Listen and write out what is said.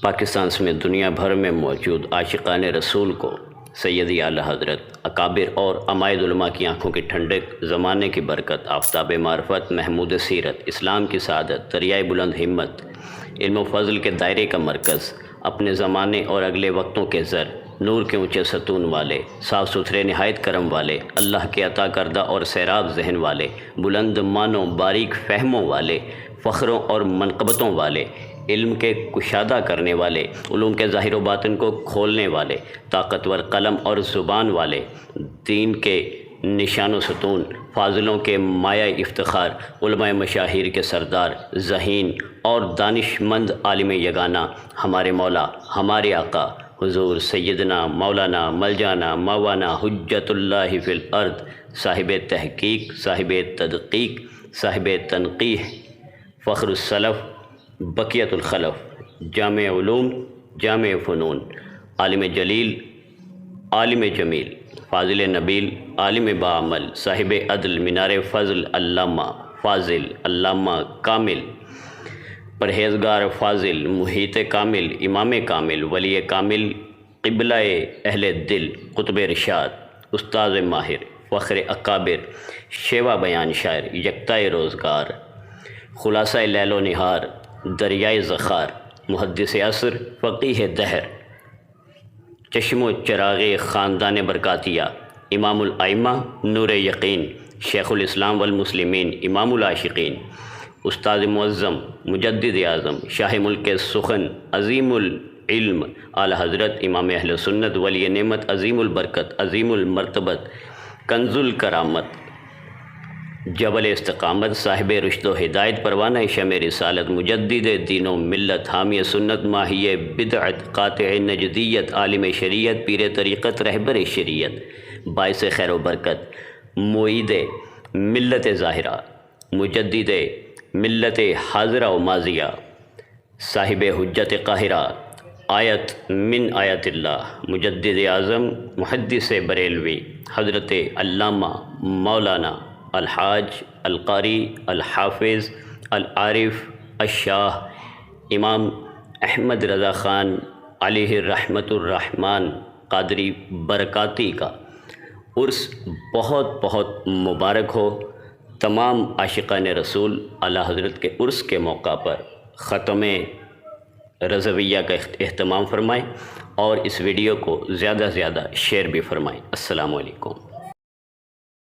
پاکستان سمیت دنیا بھر میں موجود عاشقان رسول کو سیدی اعلیٰ حضرت اکابر اور عمائد علماء کی آنکھوں کی ٹھنڈک، زمانے کی برکت، آفتاب معرفت، محمود سیرت، اسلام کی سعادت، دریائے بلند ہمت، علم و فضل کے دائرے کا مرکز، اپنے زمانے اور اگلے وقتوں کے زر، نور کے اونچے ستون والے، صاف ستھرے نہایت کرم والے، اللہ کے عطا کردہ اور سیراب ذہن والے، بلند معنوں باریک فہموں والے، فخروں اور منقبتوں والے، علم کے کشادہ کرنے والے، علوم کے ظاہر و باطن کو کھولنے والے، طاقتور قلم اور زبان والے، دین کے نشان و ستون، فاضلوں کے مایہ افتخار، علماء مشاہیر کے سردار، ذہین اور دانش مند عالم یگانہ، ہمارے مولا، ہمارے آقا حضور سیدنا مولانا ملجانا مولانا حجت اللہ فی الارض، صاحب تحقیق، صاحب تدقیق، صاحب تنقیح، فخر السلف، بقیت الخلف، جامع علوم، جامع فنون، عالم جلیل، عالم جمیل، فاضل نبیل، عالم باعمل، صاحب عدل، مینار فضل، علامہ فاضل، علامہ کامل، پرہیزگار فاضل، محیط کامل، امام کامل، ولی کامل، قبلہ اہل دل، قطب ارشاد، استاذ ماہر، فخر اکابر، شیوا بیان شاعر، یکتائے روزگار، خلاصہ لیل و نہار، دریائے ذخار، محدث عصر، فقیہ دہر، چشم و چراغ خاندان برکاتیہ، امام الائمہ، نور یقین، شیخ الاسلام والمسلمین، امام العاشقین، استاد معظم، مجدد اعظم، شاہ ملک سخن، عظیم العلم، اعلیٰ حضرت امام اہل سنت، ولی نعمت، عظیم البرکت، عظیم المرتبت، کنز الکرامت، جبل استقامت، صاحب رشد و ہدایت، پروانہ شمع رسالت، مجدد دین و ملت، حامی سنت، ماہی بدعت، قاطع نجدیت، عالم شریعت، پیر طریقت، رہبر شریعت، باعث خیر و برکت، معید ملت ظاہرہ، مجدد ملت حاضرہ و ماضیہ، صاحب حجت قاہرہ، آیت من آیت اللہ، مجدد اعظم، محدث بریلوی، حضرت علامہ مولانا الحاج القاری الحافظ العارف الشاہ امام احمد رضا خان علیہ رحمت الرحمن قادری برکاتی کا عرس بہت بہت مبارک ہو۔ تمام عاشقان رسول اعلیٰ حضرت کے عرس کے موقع پر ختم رضویہ کا اہتمام فرمائیں اور اس ویڈیو کو زیادہ سے زیادہ شیئر بھی فرمائیں۔ السلام علیکم۔